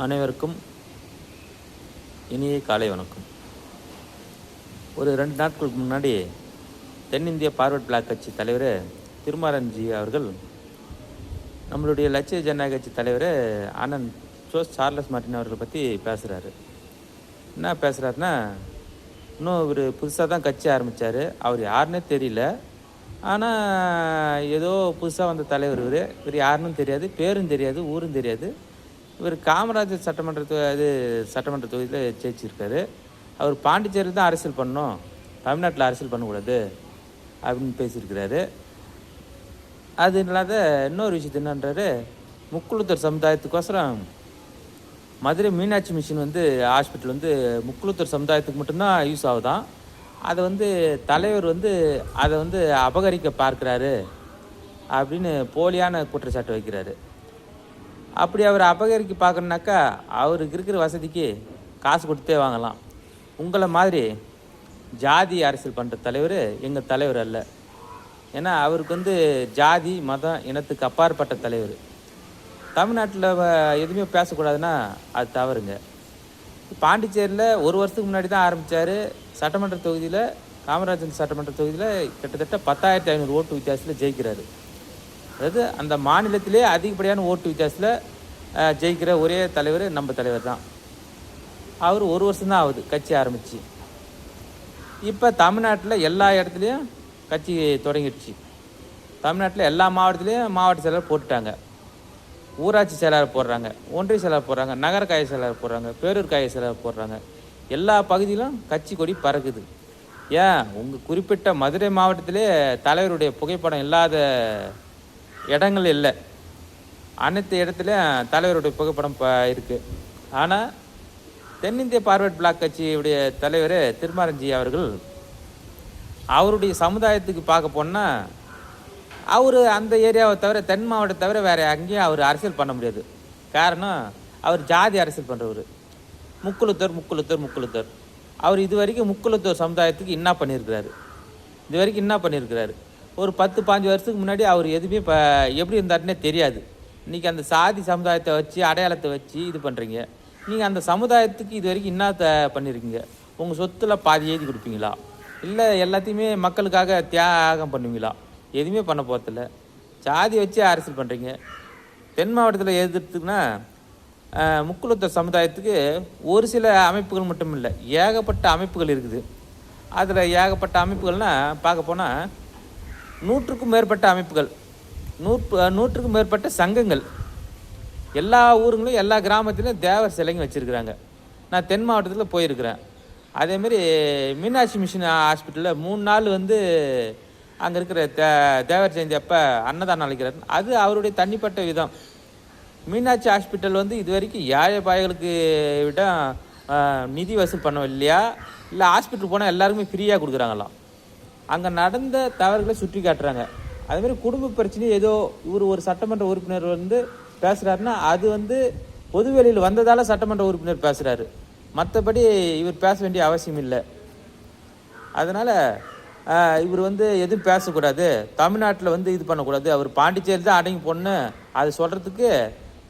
அனைவருக்கும் இனிய காலை வணக்கம். ஒரு 2 நாட்களுக்கு முன்னாடி தென்னிந்திய பார்வர்ட் பிளாக் கட்சி தலைவர் திருமாரன்ஜி அவர்கள் நம்மளுடைய லட்சிய ஜனநாயக கட்சி தலைவர் அண்ணன் சார்லஸ் மார்ட்டின் அவர்களை பற்றி பேசுகிறாரு. என்ன பேசுகிறாருன்னா, இன்னும் இவர் புதுசாக தான் கட்சி ஆரம்பித்தார், அவர் யாருன்னே தெரியல, ஆனால் ஏதோ புதுசாக வந்த தலைவர் இவர் யாருன்னு தெரியாது, பேரும் தெரியாது, ஊரும் தெரியாது. இவர் காமராஜர் சட்டமன்ற தொகுதியில் ஜெயிச்சிருக்காரு. அவர் பாண்டிச்சேரியில் தான் அரசியல் பண்ணணும், தமிழ்நாட்டில் அரசியல் பண்ணக்கூடாது அப்படின்னு பேசியிருக்கிறாரு. அது இல்லாத இன்னொரு விஷயத்து என்னன்றாரு, முக்குளத்தூர் சமுதாயத்துக்கோசரம் மதுரை மீனாட்சி மிஷின் ஹாஸ்பிட்டல் முக்குளத்தூர் சமுதாயத்துக்கு மட்டும்தான் யூஸ் ஆகுதான். அதை தலைவர் அதை அபகரிக்க பார்க்குறாரு அப்படின்னு போலியான குற்றச்சாட்டு வைக்கிறாரு. அப்படி அவர் அபகரிக்க பார்க்கணுனாக்கா அவருக்கு இருக்கிற வசதிக்கு காசு கொடுத்தே வாங்கலாம். உங்களை மாதிரி ஜாதி அரசியல் பண்ணுற தலைவர் எங்கள் தலைவர் அல்ல. ஏன்னா அவருக்கு ஜாதி மதம் இனத்துக்கு அப்பாற்பட்ட தலைவர். தமிழ்நாட்டில் எதுவுமே பேசக்கூடாதுன்னா அது தவறுங்க. பாண்டிச்சேரியில் 1 வருஷத்துக்கு முன்னாடி தான் ஆரம்பித்தார். சட்டமன்ற தொகுதியில், காமராஜர் சட்டமன்ற தொகுதியில் கிட்டத்தட்ட 10,500 ஓட்டு வித்தியாசத்தில் ஜெயிக்கிறாரு. அதாவது அந்த மாநிலத்திலே அதிகப்படியான ஓட்டு வித்தியாசத்தில் ஜெயிக்கிற ஒரே தலைவர் நம்ம தலைவர் தான். அவர் 1 வருஷம்தான் ஆகுது கட்சி ஆரம்பித்து. இப்போ தமிழ்நாட்டில் எல்லா இடத்துலையும் கட்சி தொடங்கிடுச்சு. தமிழ்நாட்டில் எல்லா மாவட்டத்துலேயும் மாவட்ட செயலர் போட்டுட்டாங்க, ஊராட்சி செயலாளர் போடுறாங்க, ஒன்றிய செயலாளர் போடுறாங்க, நகர காய செயலாளர் போடுறாங்க, பேரூர் காய செயலாளர் போடுறாங்க. எல்லா பகுதியிலும் கட்சி கொடி பறக்குது. ஏன் உங்கள் குறிப்பிட்ட மதுரை மாவட்டத்திலே தலைவருடைய புகைப்படம் இல்லாத இடங்கள் இல்லை, அனைத்து இடத்துலையும் தலைவருடைய புகைப்படம் இருக்குது. ஆனால் தென்னிந்திய பார்வர்ட் பிளாக் கட்சியுடைய தலைவர் திருமாரன்ஜி அவர்கள் அவருடைய சமுதாயத்துக்கு பார்க்க போனால் அவர் அந்த ஏரியாவை தவிர, தென் மாவட்டத்தை தவிர வேறு அங்கேயும் அவர் அரசியல் பண்ண முடியாது. காரணம், அவர் ஜாதி அரசியல் பண்ணுறவர். முக்குளத்தூர் அவர் இது வரைக்கும் முக்குளத்தூர் சமுதாயத்துக்கு என்ன பண்ணியிருக்கிறாரு, ஒரு 10-15 வருஷத்துக்கு முன்னாடி அவர் எதுவுமே இப்போ எப்படி இருந்தாருன்னே தெரியாது. இன்றைக்கி அந்த சாதி சமுதாயத்தை வச்சு, அடையாளத்தை வச்சு இது பண்ணுறீங்க. நீங்கள் அந்த சமுதாயத்துக்கு இது வரைக்கும் என்ன பண்ணியிருக்கீங்க? உங்கள் சொத்தில் பாதி எழுதி கொடுப்பீங்களா, இல்லை எல்லாத்தையுமே மக்களுக்காக தியாகம் பண்ணுவீங்களா? எதுவுமே பண்ண போகிறதில்ல. ஜாதி வச்சு அரசியல் பண்ணுறீங்க. தென் மாவட்டத்தில் எதிர்த்துக்குன்னா முக்குளத்தூர் சமுதாயத்துக்கு ஒரு சில அமைப்புகள் மட்டும் இல்லை, ஏகப்பட்ட அமைப்புகள் இருக்குது. அதில் ஏகப்பட்ட அமைப்புகள்னால் பார்க்க போனால் 100க்கும் மேற்பட்ட அமைப்புகள், 100க்கும் மேற்பட்ட சங்கங்கள், எல்லா ஊருங்களும் எல்லா கிராமத்துலையும் தேவர் சிலைங்க வச்சுருக்குறாங்க. நான் தென் மாவட்டத்தில் போயிருக்கிறேன். அதேமாரி மீனாட்சி மிஷின் ஹாஸ்பிட்டலில் 3 நாள் அங்கே இருக்கிற தேவர் ஜெயந்தி அப்போ அன்னதானம் அளிக்கிறார். அது அவருடைய தனிப்பட்ட விதம். மீனாட்சி ஹாஸ்பிட்டல் இது வரைக்கும் ஏழை பாய்களுக்கு விட நிதி வசூல் பண்ண இல்லையா, இல்லை ஹாஸ்பிட்டல் போனால் எல்லாருக்குமே ஃப்ரீயாக கொடுக்குறாங்களாம். அங்கே நடந்த தவறுகளை சுற்றி காட்டுறாங்க. அதுமாரி குடும்ப பிரச்சனை ஏதோ இவர் ஒரு சட்டமன்ற உறுப்பினர் பேசுகிறாருன்னா அது பொதுவெளியில் வந்ததால் சட்டமன்ற உறுப்பினர் பேசுகிறாரு, மற்றபடி இவர் பேச வேண்டிய அவசியம் இல்லை. அதனால் இவர் எதுவும் பேசக்கூடாது, தமிழ்நாட்டில் இது பண்ணக்கூடாது, அவர் பாண்டிச்சேரி தான் அடங்கி போடணும், அது சொல்கிறதுக்கு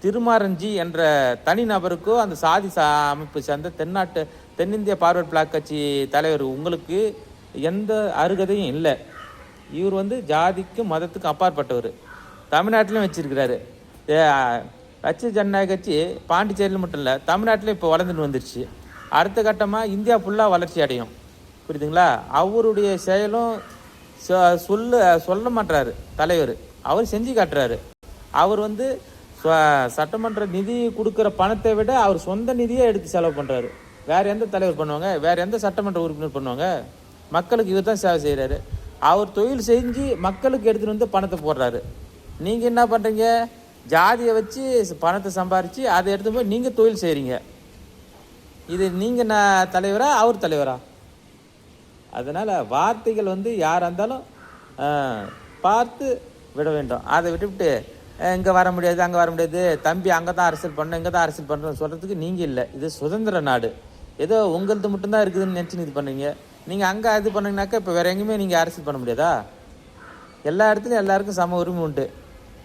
திருமாரன்ஜி என்ற தனி நபருக்கோ அந்த சாதி அமைப்பு சேர்ந்த தென்னிந்திய பார்வர்ட் பிளாக் கட்சி தலைவர் உங்களுக்கு எந்த அருகதையும் இல்லை. இவர் ஜாதிக்கும் மதத்துக்கும் அப்பாற்பட்டவர். தமிழ்நாட்டிலையும் வச்சிருக்கிறாரு. லட்சிய ஜனநாயக கட்சி பாண்டிச்சேரியில் மட்டும் இல்லை, தமிழ்நாட்டில் இப்போ வளர்ந்துட்டு வந்துருச்சு. அடுத்த கட்டமாக இந்தியா ஃபுல்லாக வளர்ச்சி அடையும். புரியுதுங்களா? அவருடைய செயலும் சொல்ல மாட்டாரு தலைவர், அவர் செஞ்சு காட்டுறாரு. அவர் சட்டமன்ற நிதி கொடுக்குற பணத்தை விட அவர் சொந்த நிதியை எடுத்து செலவு பண்ணுறாரு. வேறு எந்த தலைவர் பண்ணுவாங்க, வேறு எந்த சட்டமன்ற உறுப்பினர் பண்ணுவாங்க? மக்களுக்கு இவர் தான் சேவை செய்கிறாரு. அவர் தொழில் செஞ்சு மக்களுக்கு எடுத்துகிட்டு பணத்தை போடுறாரு. நீங்கள் என்ன பண்ணுறீங்க? ஜாதியை வச்சு பணத்தை சம்பாரித்து அதை எடுத்து போய் நீங்கள் தொழில் செய்கிறீங்க. இது நீங்கள் தலைவரா, அவர் தலைவரா? அதனால் வார்த்தைகள் யாராக இருந்தாலும் பார்த்து விட வேண்டும். அதை விட்டுவிட்டு இங்கே வர முடியாது, அங்கே வர முடியாது, தம்பி அங்கே தான் அரசியல் பண்ணணும், இங்கே தான் அரசியல் பண்ணுறோன்னு சொல்கிறதுக்கு நீங்கள் இல்லை. இது சுதந்திர நாடு. ஏதோ உங்களது மட்டும்தான் இருக்குதுன்னு நினச்சின்னு இது பண்ணுறீங்க. நீங்கள் அங்கே இது பண்ணிங்கனாக்கா இப்போ வேறு எங்கேயுமே நீங்கள் அரசியல் பண்ண முடியாதா? எல்லா இடத்துலையும் எல்லாருக்கும் சம உரிமை உண்டு.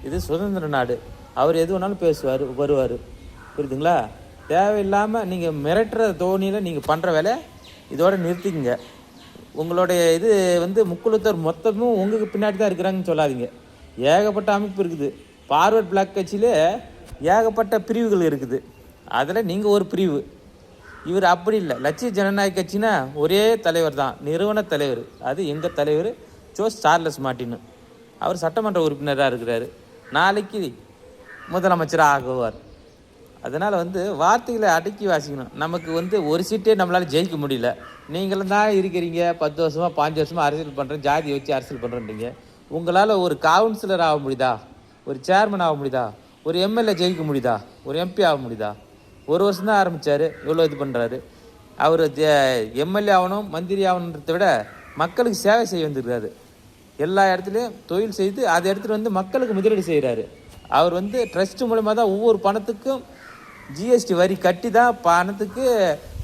இது சுதந்திர நாடு. அவர் எது வேணாலும் பேசுவார், வருவார். புரியுதுங்களா? தேவையில்லாமல் நீங்கள் மிரட்டுற தோணியில் நீங்கள் பண்ணுற வேலை இதோட நிறுத்திக்கங்க. உங்களுடைய இது வந்து முக்குழுத்தர் மொத்தமும் உங்களுக்கு பின்னாடி தான் இருக்கிறாங்கன்னு சொல்லாதீங்க. ஏகப்பட்ட அமைப்பு இருக்குது. ஃபார்வர்ட் பிளாக் கட்சியிலே ஏகப்பட்ட பிரிவுகள் இருக்குது. அதில் நீங்கள் ஒரு பிரிவு. இவர் அப்படி இல்லை. லட்சிய ஜனநாயக கட்சினா ஒரே தலைவர் தான், நிறுவன தலைவர். அது எங்கள் தலைவர் ஜோஸ் சார்லஸ் மார்ட்டின். அவர் சட்டமன்ற உறுப்பினராக இருக்கிறார். நாளைக்கு முதலமைச்சராக ஆகுவார். அதனால் வந்து வார்த்தைகளை அடக்கி வாசிக்கணும். நமக்கு வந்து ஒரு சீட்டே நம்மளால் ஜெயிக்க முடியல. நீங்களும் தான் இருக்கிறீங்க 10 வருஷமாக 5 வருஷமாக அரசியல் பண்ணுறேன், ஜாதியை வச்சு அரசியல் பண்ணுறீங்க. உங்களால் ஒரு கவுன்சிலர் ஆக முடியுதா? ஒரு சேர்மன் ஆக முடியுதா? ஒரு எம்எல்ஏ ஜெயிக்க முடியுதா? ஒரு எம்பி ஆக முடியுதா? ஒரு வருஷம் தான் ஆரம்பித்தார், இவ்வளோ இது பண்ணுறாரு. அவர் எம்எல்ஏ ஆகணும், மந்திரி ஆகணுன்றதை விட மக்களுக்கு சேவை செய்ய வந்துருக்காரு. எல்லா இடத்துலையும் தொழில் செய்து அதை எடுத்துகிட்டு வந்து மக்களுக்கு முதலீடு செய்கிறாரு. அவர் வந்து ட்ரஸ்ட் மூலமாக தான் ஒவ்வொரு பணத்துக்கும் ஜிஎஸ்டி வரி கட்டி தான் பணத்துக்கு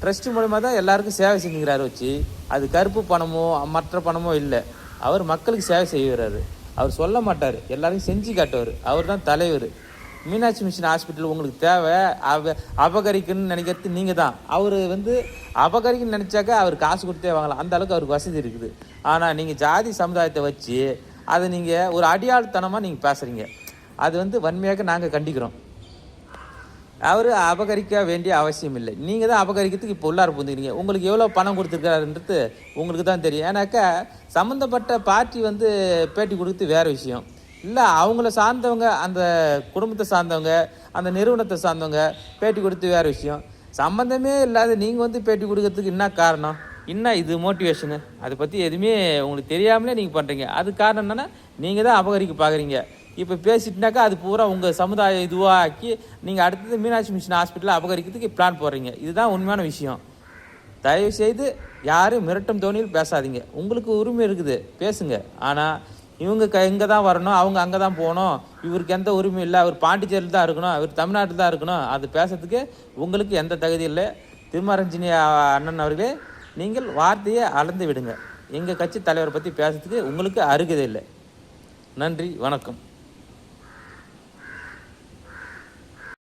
ட்ரஸ்ட் மூலமாக தான் எல்லாருக்கும் சேவை செஞ்சுக்கிறாரு. வச்சு அது கருப்பு பணமோ மற்ற பணமோ இல்லை. அவர் மக்களுக்கு சேவை செய்கிறாரு. அவர் சொல்ல மாட்டார், எல்லாருக்கும் செஞ்சு காட்டுவார். அவர் தான் தலைவர். மீனாட்சி மிஷன் ஹாஸ்பிட்டல் உங்களுக்கு தேவை, அபகரிக்கணும்னு நினைக்கிறது நீங்கள் தான். அவர் வந்து அபகரிக்கணும்னு நினச்சாக்கா அவர் காசு கொடுத்தே வாங்கலாம். அந்த அளவுக்கு அவருக்கு வசதி இருக்குது. ஆனால் நீங்கள் ஜாதி சமுதாயத்தை வச்சு அதை நீங்கள் ஒரு அடியாள்தனமாக நீங்கள் பேசுகிறீங்க. அது வந்து வன்மையாக நாங்கள் கண்டிக்கிறோம். அவர் அபகரிக்க வேண்டிய அவசியம் இல்லை. நீங்கள் தான் அபகரிக்கிறதுக்கு இப்போ உள்ளார புரிஞ்சுக்கிறீங்க. உங்களுக்கு எவ்வளோ பணம் கொடுத்துருக்காருன்றது உங்களுக்கு தான் தெரியும். ஏன்னாக்கா சம்மந்தப்பட்ட பார்ட்டி வந்து பேட்டி கொடுத்து வேறு விஷயம் இல்லை. அவங்கள சார்ந்தவங்க, அந்த குடும்பத்தை சார்ந்தவங்க, அந்த நிறுவனத்தை சார்ந்தவங்க பேட்டி கொடுத்து வேறு விஷயம். சம்மந்தமே இல்லாத நீங்கள் வந்து பேட்டி கொடுக்கறதுக்கு என்ன காரணம்? என்ன இது மோட்டிவேஷனு? அதை பற்றி எதுவுமே உங்களுக்கு தெரியாமலே நீங்கள் பண்ணுறீங்க. அது காரணம் என்னென்னா நீங்கள் தான் அபகரிக்க பார்க்குறீங்க. இப்போ பேசிட்டுனாக்கா அது பூரா உங்கள் சமுதாயம் இதுவாக ஆக்கி நீங்கள் அடுத்தது மீனாட்சி மிஷன் ஹாஸ்பிட்டலில் அபகரிக்கிறதுக்கு பிளான் போடுறீங்க. இதுதான் உண்மையான விஷயம். தயவுசெய்து யாரும் மிரட்டும் தோணியில் பேசாதீங்க. உங்களுக்கு உரிமை இருக்குது, பேசுங்க. ஆனால் இவங்க இங்கே தான் வரணும், அவங்க அங்கே தான் போகணும், இவருக்கு எந்த உரிமை இல்லை, அவர் பாண்டிச்சேரியில் தான் இருக்கணும், அவர் தமிழ்நாட்டில் தான் இருக்கணும், அது பேசுறதுக்கு உங்களுக்கு எந்த தகுதி இல்லை. திருமரஞ்சினி அண்ணன் அவர்களே, நீங்கள் வார்த்தையை அளந்து விடுங்க. எங்கள் கட்சி தலைவரை பற்றி பேசுறதுக்கு உங்களுக்கு அருகதை இல்லை. நன்றி, வணக்கம்.